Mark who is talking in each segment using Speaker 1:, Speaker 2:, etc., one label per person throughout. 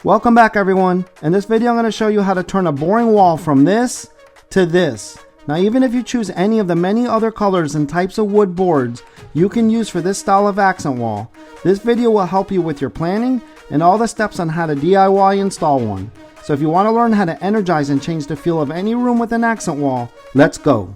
Speaker 1: Welcome back everyone. In this video I'm going to show you how to turn a boring wall from this to this. Now even if you choose any of the many other colors and types of wood boards you can use for this style of accent wall, this video will help you with your planning and all the steps on how to DIY install one. So if you want to learn how to energize and change the feel of any room with an accent wall, let's go.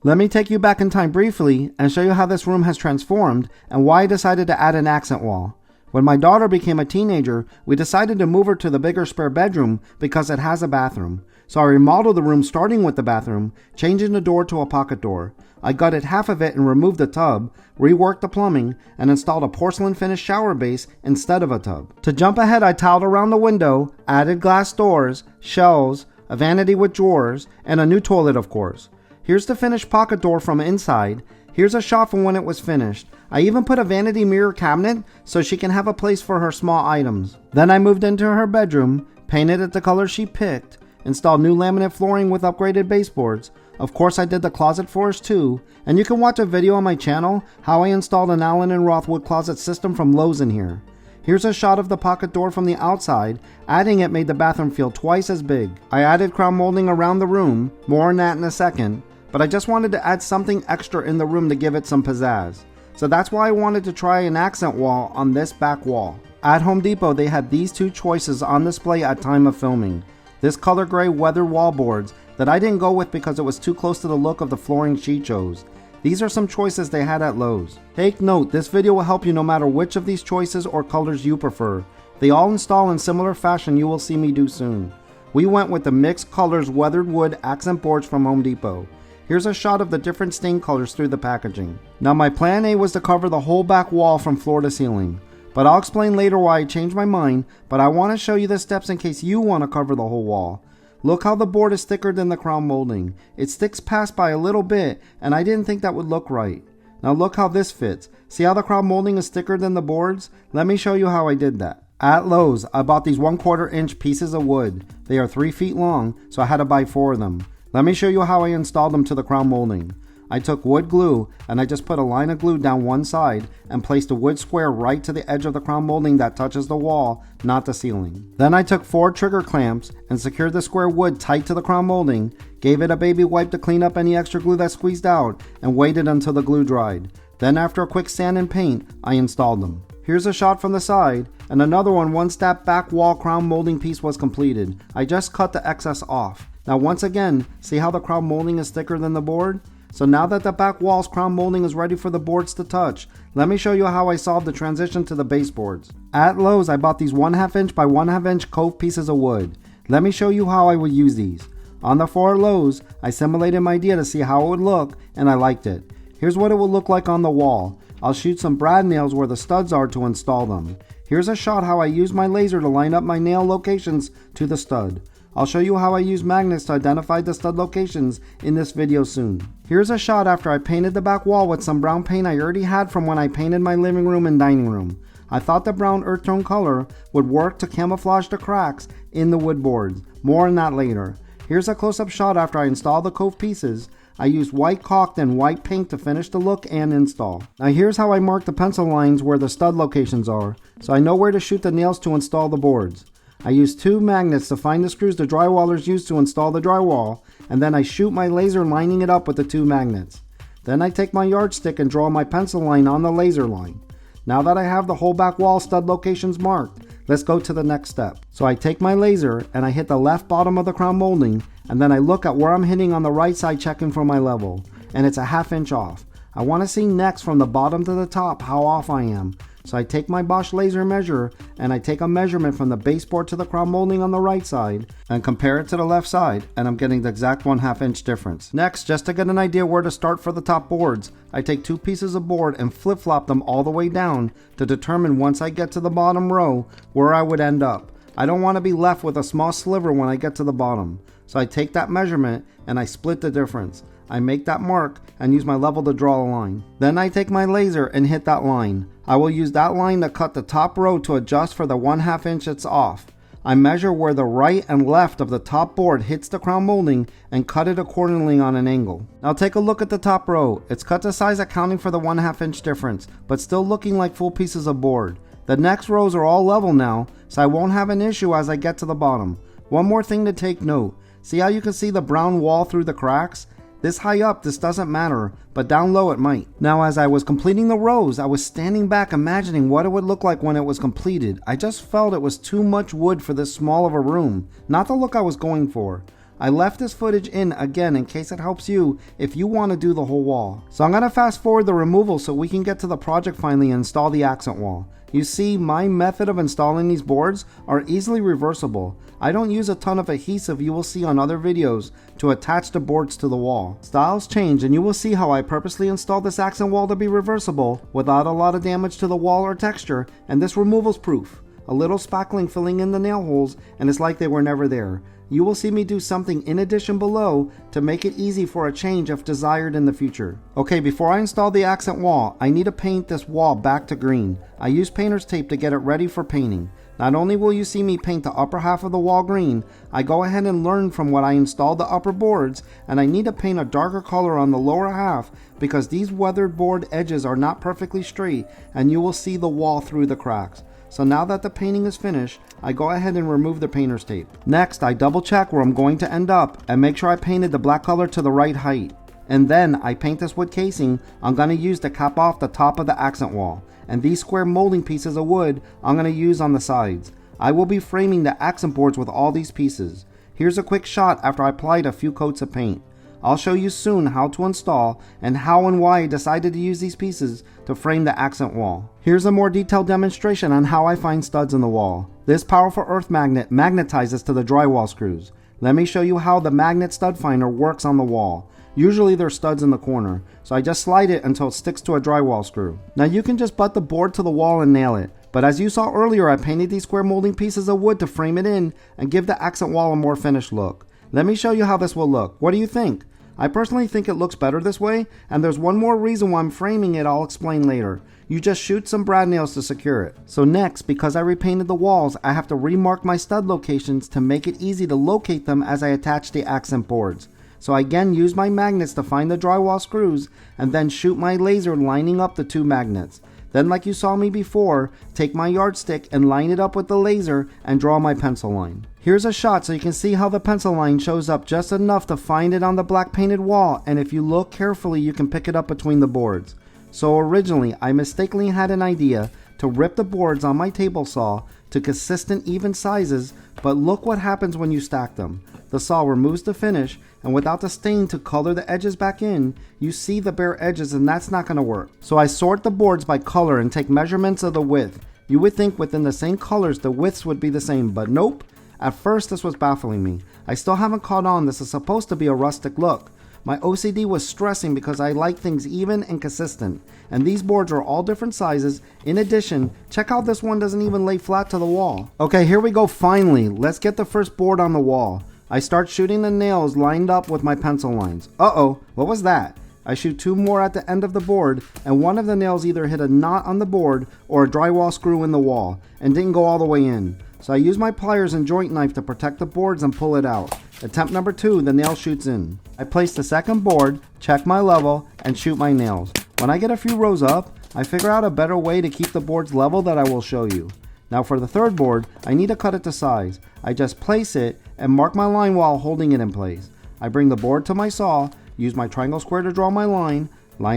Speaker 1: Let me take you back in time briefly and show you how this room has transformed and why I decided to add an accent wall. When my daughter became a teenager, we decided to move her to the bigger spare bedroom because it has a bathroom. So I remodeled the room starting with the bathroom, changing the door to a pocket door. I gutted half of it and removed the tub, reworked the plumbing, and installed a porcelain finished shower base instead of a tub. To jump ahead, I tiled around the window, added glass doors, shelves, a vanity with drawers, and a new toilet of course. Here's the finished pocket door from inside. Here's a shot from when it was finished. I even put a vanity mirror cabinet so she can have a place for her small items. Then I moved into her bedroom, painted it the color she picked, installed new laminate flooring with upgraded baseboards. Of course I did the closet floors too, and you can watch a video on my channel how I installed an Allen & Roth wood closet system from Lowe's in here. Here's a shot of the pocket door from the outside. Adding it made the bathroom feel twice as big. I added crown molding around the room, more on that in a second. But I just wanted to add something extra in the room to give it some pizzazz. So that's why I wanted to try an accent wall on this back wall. At Home Depot they had these two choices on display at time of filming. This color gray weathered wall boards that I didn't go with because it was too close to the look of the flooring she chose. These are some choices they had at Lowe's. Take note, this video will help you no matter which of these choices or colors you prefer. They all install in similar fashion you will see me do soon. We went with the mixed colors weathered wood accent boards from Home Depot. Here's a shot of the different stain colors through the packaging. Now my plan A was to cover the whole back wall from floor to ceiling. But I'll explain later why I changed my mind, but I want to show you the steps in case you want to cover the whole wall. Look how the board is thicker than the crown molding. It sticks past by a little bit and I didn't think that would look right. Now look how this fits. See how the crown molding is thicker than the boards? Let me show you how I did that. At Lowe's, I bought these 1/4 inch pieces of wood. They are 3 feet long, so I had to buy 4 of them. Let me show you how I installed them to the crown molding. I took wood glue and I just put a line of glue down one side and placed a wood square right to the edge of the crown molding that touches the wall, not the ceiling. Then I took 4 trigger clamps and secured the square wood tight to the crown molding, gave it a baby wipe to clean up any extra glue that squeezed out, and waited until the glue dried. Then after a quick sand and paint, I installed them. Here's a shot from the side, and another one once that back wall crown molding piece was completed. I just cut the excess off. Now once again, see how the crown molding is thicker than the board? So now that the back wall's crown molding is ready for the boards to touch, let me show you how I solved the transition to the baseboards. At Lowe's I bought these 1/2 inch by 1/2 inch cove pieces of wood. Let me show you how I would use these. On the floor at Lowe's, I simulated my idea to see how it would look and I liked it. Here's what it will look like on the wall. I'll shoot some brad nails where the studs are to install them. Here's a shot how I use my laser to line up my nail locations to the stud. I'll show you how I use magnets to identify the stud locations in this video soon. Here's a shot after I painted the back wall with some brown paint I already had from when I painted my living room and dining room. I thought the brown earth tone color would work to camouflage the cracks in the wood boards. More on that later. Here's a close-up shot after I installed the cove pieces. I used white caulk and white paint to finish the look and install. Now here's how I mark the pencil lines where the stud locations are, so I know where to shoot the nails to install the boards. I use 2 magnets to find the screws the drywallers use to install the drywall, and then I shoot my laser lining it up with the 2 magnets. Then I take my yardstick and draw my pencil line on the laser line. Now that I have the whole back wall stud locations marked, let's go to the next step. So I take my laser and I hit the left bottom of the crown molding, and then I look at where I'm hitting on the right side checking for my level, and it's a 1/2 inch off. I want to see next from the bottom to the top how off I am. So I take my Bosch laser measure and I take a measurement from the baseboard to the crown molding on the right side and compare it to the left side, and I'm getting the exact 1/2 inch difference. Next, just to get an idea where to start for the top boards, I take 2 pieces of board and flip-flop them all the way down to determine once I get to the bottom row where I would end up. I don't want to be left with a small sliver when I get to the bottom. So I take that measurement and I split the difference. I make that mark and use my level to draw a line. Then I take my laser and hit that line. I will use that line to cut the top row to adjust for the 1/2 inch it's off. I measure where the right and left of the top board hits the crown molding and cut it accordingly on an angle. Now take a look at the top row. It's cut to size accounting for the 1/2 inch difference, but still looking like full pieces of board. The next rows are all level now, so I won't have an issue as I get to the bottom. One more thing to take note. See how you can see the brown wall through the cracks? This high up, this doesn't matter, but down low it might. Now as I was completing the rows, I was standing back imagining what it would look like when it was completed. I just felt it was too much wood for this small of a room, not the look I was going for. I left this footage in again in case it helps you if you want to do the whole wall. So I'm going to fast forward the removal so we can get to the project finally and install the accent wall. You see, my method of installing these boards are easily reversible. I don't use a ton of adhesive you will see on other videos to attach the boards to the wall. Styles change and you will see how I purposely installed this accent wall to be reversible without a lot of damage to the wall or texture, and this removal's proof. A little spackling filling in the nail holes and it's like they were never there. You will see me do something in addition below to make it easy for a change if desired in the future. Okay, before I install the accent wall, I need to paint this wall back to green. I use painter's tape to get it ready for painting. Not only will you see me paint the upper half of the wall green, I go ahead and learn from what I installed the upper boards, and I need to paint a darker color on the lower half because these weathered board edges are not perfectly straight and you will see the wall through the cracks. So now that the painting is finished, I go ahead and remove the painter's tape. Next, I double check where I'm going to end up and make sure I painted the black color to the right height. And then I paint this wood casing I'm going to use to cap off the top of the accent wall. And these square molding pieces of wood I'm going to use on the sides. I will be framing the accent boards with all these pieces. Here's a quick shot after I applied a few coats of paint. I'll show you soon how to install and how and why I decided to use these pieces to frame the accent wall. Here's a more detailed demonstration on how I find studs in the wall. This powerful earth magnet magnetizes to the drywall screws. Let me show you how the magnet stud finder works on the wall. Usually there's studs in the corner, so I just slide it until it sticks to a drywall screw. Now you can just butt the board to the wall and nail it, but as you saw earlier, I painted these square molding pieces of wood to frame it in and give the accent wall a more finished look. Let me show you how this will look. What do you think? I personally think it looks better this way, and there's one more reason why I'm framing it I'll explain later. You just shoot some brad nails to secure it. So next, because I repainted the walls, I have to remark my stud locations to make it easy to locate them as I attach the accent boards. So I again use my magnets to find the drywall screws and then shoot my laser lining up the two magnets. Then, like you saw me before, take my yardstick and line it up with the laser and draw my pencil line. Here's a shot so you can see how the pencil line shows up just enough to find it on the black painted wall, and if you look carefully you can pick it up between the boards. So originally I mistakenly had an idea to rip the boards on my table saw to consistent even sizes, but look what happens when you stack them. The saw removes the finish, and without the stain to color the edges back in, you see the bare edges, and that's not going to work. So I sort the boards by color and take measurements of the width. You would think within the same colors the widths would be the same, but nope. At first this was baffling me. I still haven't caught on this is supposed to be a rustic look. My OCD was stressing because I like things even and consistent, and these boards are all different sizes. In addition, check out this one doesn't even lay flat to the wall. Okay, here we go finally. Let's get the first board on the wall. I start shooting the nails lined up with my pencil lines. Uh-oh, what was that? I shoot two more at the end of the board, and one of the nails either hit a knot on the board or a drywall screw in the wall, and didn't go all the way in. So I use my pliers and joint knife to protect the boards and pull it out. Attempt number 2, the nail shoots in. I place the second board, check my level, and shoot my nails. When I get a few rows up, I figure out a better way to keep the boards level that I will show you. Now for the third board, I need to cut it to size. I just place it and mark my line while holding it in place. I bring the board to my saw, use my triangle square to draw my line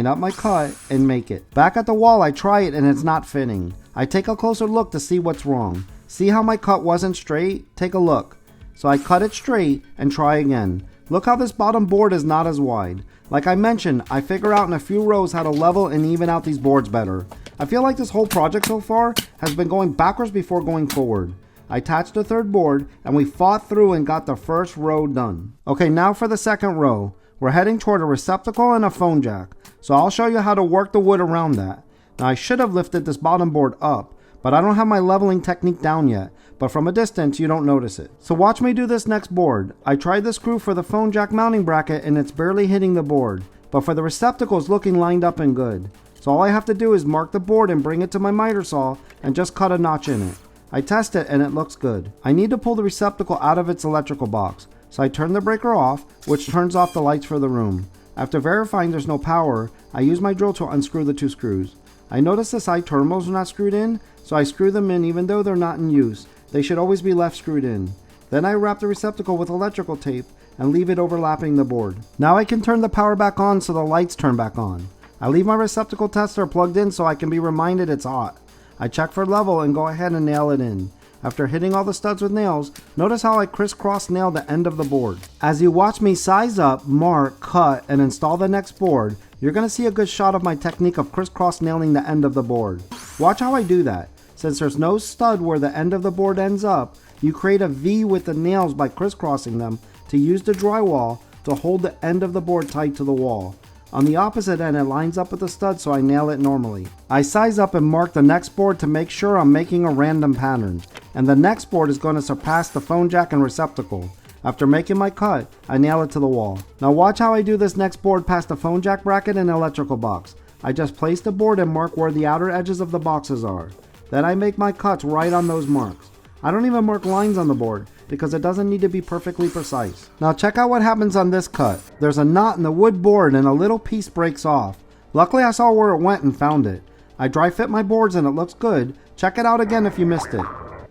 Speaker 1: up my cut, and make it. Back at the wall, I try it and it's not fitting. I take a closer look to see what's wrong. See how my cut wasn't straight? Take a look. So I cut it straight and try again. Look how this bottom board is not as wide. Like I mentioned, I figure out in a few rows how to level and even out these boards better. I feel like this whole project so far has been going backwards before going forward. I attached the third board and we fought through and got the first row done. Okay, now for the second row. We're heading toward a receptacle and a phone jack. So I'll show you how to work the wood around that. Now I should have lifted this bottom board up, but I don't have my leveling technique down yet, but from a distance you don't notice it. So watch me do this next board. I tried the screw for the phone jack mounting bracket and it's barely hitting the board, but for the receptacle it's looking lined up and good. So all I have to do is mark the board and bring it to my miter saw and just cut a notch in it. I test it and it looks good. I need to pull the receptacle out of its electrical box, so I turn the breaker off, which turns off the lights for the room. After verifying there's no power, I use my drill to unscrew the 2 screws. I noticed the side terminals are not screwed in, so I screw them in even though they're not in use. They should always be left screwed in. Then I wrap the receptacle with electrical tape and leave it overlapping the board. Now I can turn the power back on so the lights turn back on. I leave my receptacle tester plugged in so I can be reminded it's hot. I check for level and go ahead and nail it in. After hitting all the studs with nails, notice how I crisscross nail the end of the board. As you watch me size up, mark, cut, and install the next board, you're going to see a good shot of my technique of crisscross nailing the end of the board. Watch how I do that. Since there's no stud where the end of the board ends up, you create a V with the nails by crisscrossing them to use the drywall to hold the end of the board tight to the wall. On the opposite end, it lines up with the stud, so I nail it normally. I size up and mark the next board to make sure I'm making a random pattern, and the next board is going to surpass the phone jack and receptacle. After making my cut, I nail it to the wall. Now watch how I do this next board past the phone jack bracket and electrical box. I just place the board and mark where the outer edges of the boxes are. Then I make my cuts right on those marks. I don't even mark lines on the board, because it doesn't need to be perfectly precise. Now check out what happens on this cut. There's a knot in the wood board and a little piece breaks off. Luckily I saw where it went and found it. I dry fit my boards and it looks good. Check it out again if you missed it.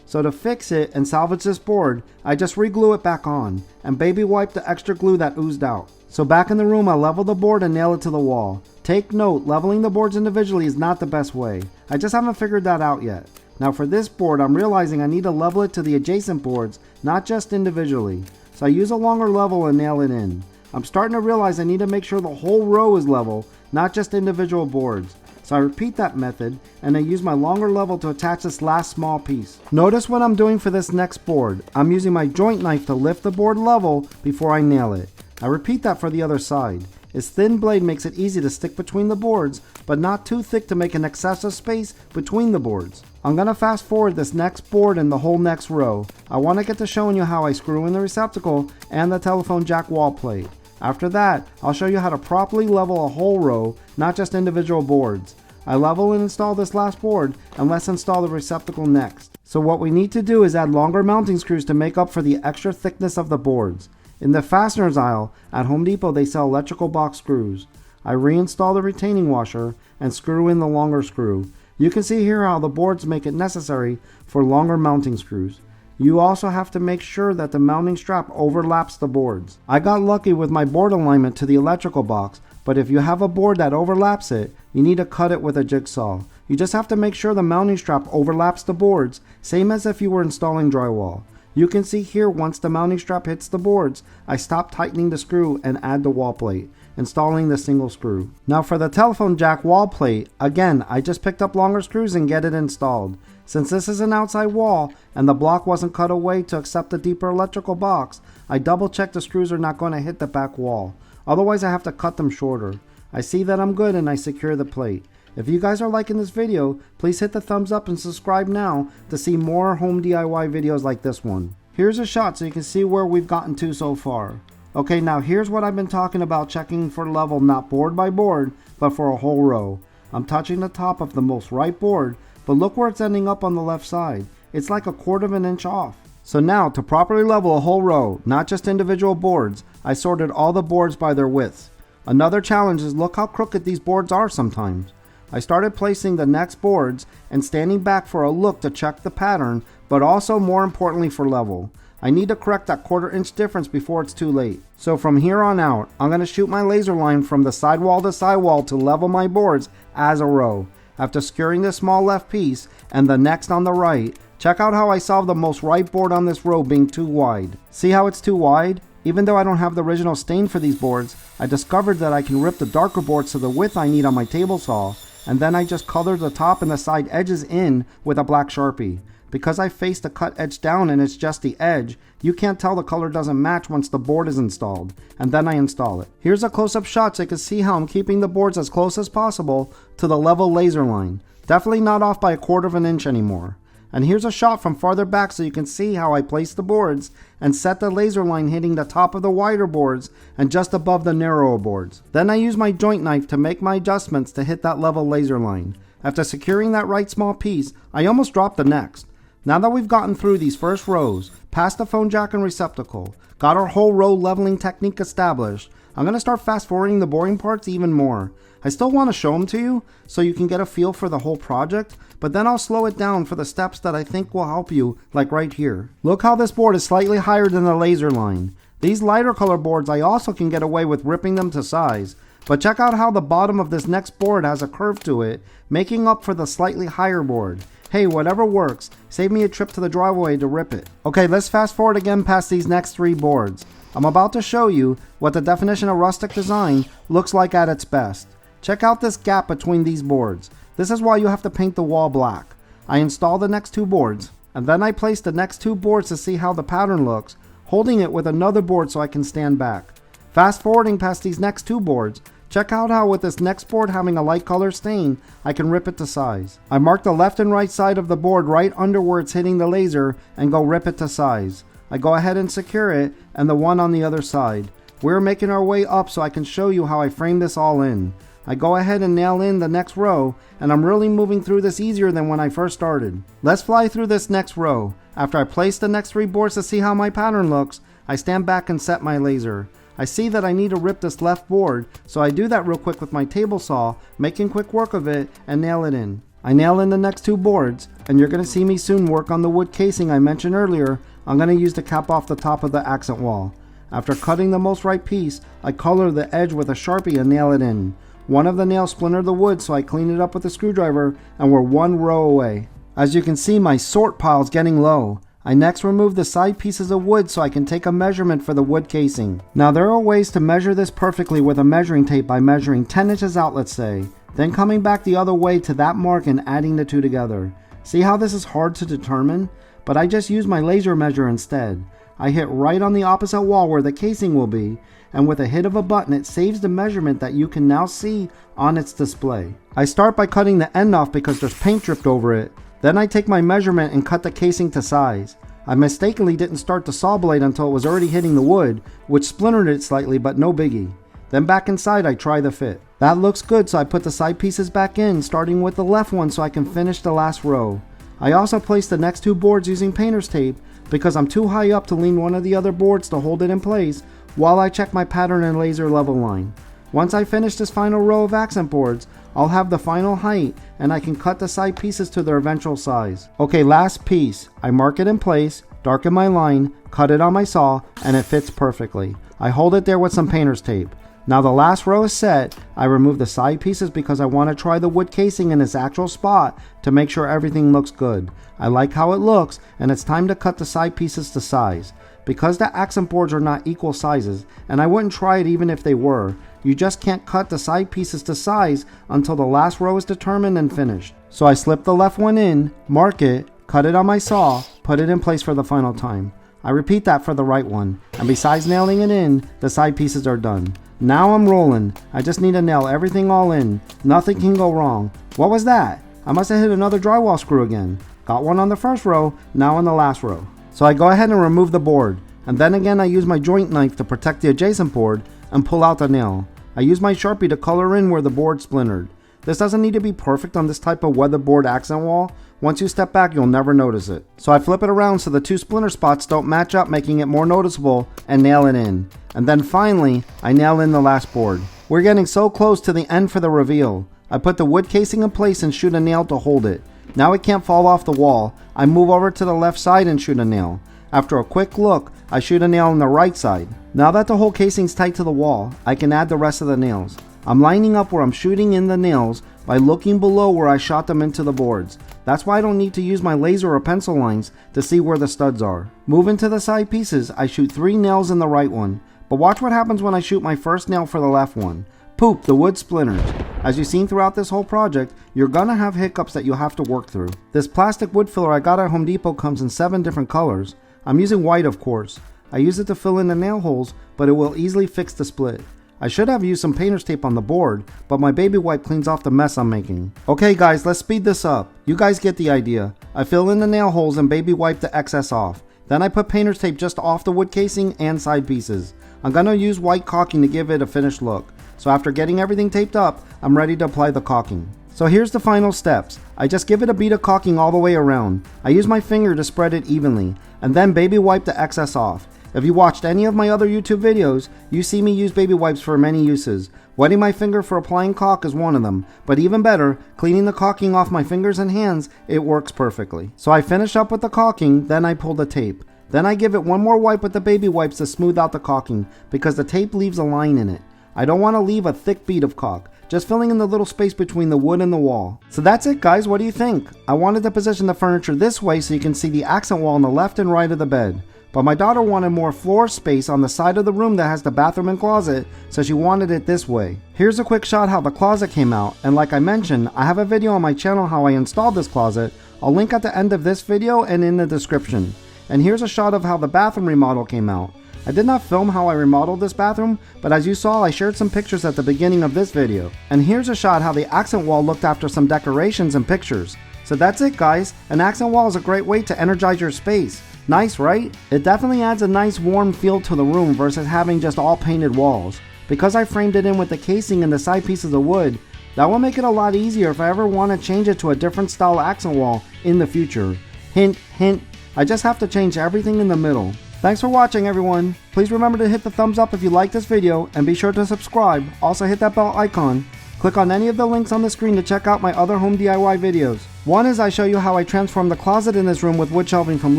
Speaker 1: So to fix it and salvage this board, I just re-glue it back on and baby wipe the extra glue that oozed out. So back in the room I level the board and nail it to the wall. Take note, leveling the boards individually is not the best way. I just haven't figured that out yet. Now for this board, I'm realizing I need to level it to the adjacent boards, not just individually. So I use a longer level and nail it in. I'm starting to realize I need to make sure the whole row is level, not just individual boards. So I repeat that method, and I use my longer level to attach this last small piece. Notice what I'm doing for this next board. I'm using my joint knife to lift the board level before I nail it. I repeat that for the other side. Its thin blade makes it easy to stick between the boards, but not too thick to make an excessive space between the boards. I'm going to fast forward this next board and the whole next row. I want to get to showing you how I screw in the receptacle and the telephone jack wall plate. After that, I'll show you how to properly level a whole row, not just individual boards. I level and install this last board, and let's install the receptacle next. So what we need to do is add longer mounting screws to make up for the extra thickness of the boards. In the fasteners aisle at Home Depot, they sell electrical box screws. I reinstall the retaining washer and screw in the longer screw. You can see here how the boards make it necessary for longer mounting screws. You also have to make sure that the mounting strap overlaps the boards. I got lucky with my board alignment to the electrical box, but if you have a board that overlaps it, you need to cut it with a jigsaw. You just have to make sure the mounting strap overlaps the boards, same as if you were installing drywall. You can see here once the mounting strap hits the boards, I stop tightening the screw and add the wall plate, installing the single screw. Now for the telephone jack wall plate, again, I just picked up longer screws and get it installed. Since this is an outside wall and the block wasn't cut away to accept the deeper electrical box, I double check the screws are not going to hit the back wall. Otherwise I have to cut them shorter. I see that I'm good and I secure the plate. If you guys are liking this video, please hit the thumbs up and subscribe now to see more home DIY videos like this one. Here's a shot so you can see where we've gotten to so far. Okay, now here's what I've been talking about checking for level not board by board, but for a whole row. I'm touching the top of the most right board, but look where it's ending up on the left side. It's like 1/4 of an inch off. So now, to properly level a whole row, not just individual boards, I sorted all the boards by their width. Another challenge is look how crooked these boards are sometimes. I started placing the next boards and standing back for a look to check the pattern, but also more importantly for level. I need to correct that 1/4 inch difference before it's too late. So from here on out, I'm going to shoot my laser line from the sidewall to sidewall to level my boards as a row. After securing this small left piece and the next on the right, check out how I solved the most right board on this row being too wide. See how it's too wide? Even though I don't have the original stain for these boards, I discovered that I can rip the darker boards to the width I need on my table saw, and then I just color the top and the side edges in with a black Sharpie. Because I face the cut edge down and it's just the edge, you can't tell the color doesn't match once the board is installed, and then I install it. Here's a close-up shot so you can see how I'm keeping the boards as close as possible to the level laser line. Definitely not off by 1/4 of an inch anymore. And here's a shot from farther back so you can see how I place the boards and set the laser line hitting the top of the wider boards and just above the narrower boards. Then I use my joint knife to make my adjustments to hit that level laser line. After securing that right small piece, I almost dropped the next. Now that we've gotten through these first rows, past the phone jack and receptacle, got our whole row leveling technique established, I'm going to start fast forwarding the boring parts even more. I still want to show them to you so you can get a feel for the whole project, but then I'll slow it down for the steps that I think will help you, like right here. Look how this board is slightly higher than the laser line. These lighter color boards I also can get away with ripping them to size, but check out how the bottom of this next board has a curve to it, making up for the slightly higher board. Hey, whatever works, save me a trip to the driveway to rip it. Okay, let's fast forward again past these next 3 boards. I'm about to show you what the definition of rustic design looks like at its best. Check out this gap between these boards. This is why you have to paint the wall black. I install the next 2 boards, and then I place the next 2 boards to see how the pattern looks, holding it with another board so I can stand back. Fast forwarding past these next 2 boards, check out how with this next board having a light color stain, I can rip it to size. I mark the left and right side of the board right under where it's hitting the laser and go rip it to size. I go ahead and secure it and the one on the other side. We're making our way up so I can show you how I frame this all in. I go ahead and nail in the next row, and I'm really moving through this easier than when I first started. Let's fly through this next row. After I place the next 3 boards to see how my pattern looks, I stand back and set my laser. I see that I need to rip this left board, so I do that real quick with my table saw, making quick work of it, and nail it in. I nail in the next 2 boards, and you're going to see me soon work on the wood casing I mentioned earlier. I'm going to use to cap off the top of the accent wall. After cutting the most right piece, I color the edge with a Sharpie and nail it in. One of the nails splintered the wood, so I clean it up with a screwdriver, and we're 1 row away. As you can see, my sort pile's getting low. I next remove the side pieces of wood so I can take a measurement for the wood casing. Now there are ways to measure this perfectly with a measuring tape by measuring 10 inches out, let's say, then coming back the other way to that mark and adding the 2 together. See how this is hard to determine? But I just use my laser measure instead. I hit right on the opposite wall where the casing will be, and with a hit of a button it saves the measurement that you can now see on its display. I start by cutting the end off because there's paint dripped over it. Then I take my measurement and cut the casing to size. I mistakenly didn't start the saw blade until it was already hitting the wood, which splintered it slightly, but no biggie. Then back inside I try the fit. That looks good, so I put the side pieces back in, starting with the left one so I can finish the last row. I also place the next 2 boards using painter's tape because I'm too high up to lean one of the other boards to hold it in place while I check my pattern and laser level line. Once I finish this final row of accent boards, I'll have the final height and I can cut the side pieces to their eventual size. Okay, last piece. I mark it in place, darken my line, cut it on my saw, and it fits perfectly. I hold it there with some painter's tape. Now the last row is set. I remove the side pieces because I want to try the wood casing in its actual spot to make sure everything looks good. I like how it looks, and it's time to cut the side pieces to size. Because the accent boards are not equal sizes, and I wouldn't try it even if they were, you just can't cut the side pieces to size until the last row is determined and finished. So I slip the left one in, mark it, cut it on my saw, put it in place for the final time. I repeat that for the right one, and besides nailing it in, the side pieces are done. Now I'm rolling. I just need to nail everything all in. Nothing can go wrong. What was that? I must have hit another drywall screw again. Got one on the first row, now on the last row. So I go ahead and remove the board, and then again I use my joint knife to protect the adjacent board and pull out the nail. I use my Sharpie to color in where the board splintered. This doesn't need to be perfect on this type of weatherboard accent wall. Once you step back, you'll never notice it. So I flip it around so the 2 splinter spots don't match up, making it more noticeable, and nail it in. And then finally, I nail in the last board. We're getting so close to the end for the reveal. I put the wood casing in place and shoot a nail to hold it. Now it can't fall off the wall. I move over to the left side and shoot a nail. After a quick look, I shoot a nail on the right side. Now that the whole casing's tight to the wall, I can add the rest of the nails. I'm lining up where I'm shooting in the nails by looking below where I shot them into the boards. That's why I don't need to use my laser or pencil lines to see where the studs are. Moving to the side pieces, I shoot 3 nails in the right one. But watch what happens when I shoot my first nail for the left one. Poop, the wood splinters. As you've seen throughout this whole project, you're gonna have hiccups that you'll have to work through. This plastic wood filler I got at Home Depot comes in 7 different colors. I'm using white, of course. I use it to fill in the nail holes, but it will easily fix the split. I should have used some painter's tape on the board, but my baby wipe cleans off the mess I'm making. Okay guys, let's speed this up. You guys get the idea. I fill in the nail holes and baby wipe the excess off. Then I put painter's tape just off the wood casing and side pieces. I'm gonna use white caulking to give it a finished look. So after getting everything taped up, I'm ready to apply the caulking. So here's the final steps. I just give it a beat of caulking all the way around. I use my finger to spread it evenly, and then baby wipe the excess off. If you watched any of my other YouTube videos, you see me use baby wipes for many uses. Wetting my finger for applying caulk is one of them, but even better, cleaning the caulking off my fingers and hands, it works perfectly. So I finish up with the caulking, then I pull the tape. Then I give it one more wipe with the baby wipes to smooth out the caulking, because the tape leaves a line in it. I don't want to leave a thick bead of caulk, just filling in the little space between the wood and the wall. So that's it guys, what do you think? I wanted to position the furniture this way so you can see the accent wall on the left and right of the bed. But my daughter wanted more floor space on the side of the room that has the bathroom and closet, so she wanted it this way. Here's a quick shot how the closet came out, and like I mentioned, I have a video on my channel how I installed this closet. I'll link at the end of this video and in the description. And here's a shot of how the bathroom remodel came out. I did not film how I remodeled this bathroom, but as you saw, I shared some pictures at the beginning of this video. And here's a shot how the accent wall looked after some decorations and pictures. So that's it guys, an accent wall is a great way to energize your space. Nice, right? It definitely adds a nice warm feel to the room versus having just all painted walls. Because I framed it in with the casing and the side pieces of wood, that will make it a lot easier if I ever want to change it to a different style accent wall in the future. Hint, hint, I just have to change everything in the middle. Thanks for watching everyone. Please remember to hit the thumbs up if you like this video and be sure to subscribe. Also hit that bell icon. Click on any of the links on the screen to check out my other home DIY videos. One is I show you how I transformed the closet in this room with wood shelving from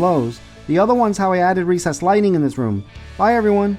Speaker 1: Lowe's. The other one's how I added recessed lighting in this room. Bye everyone.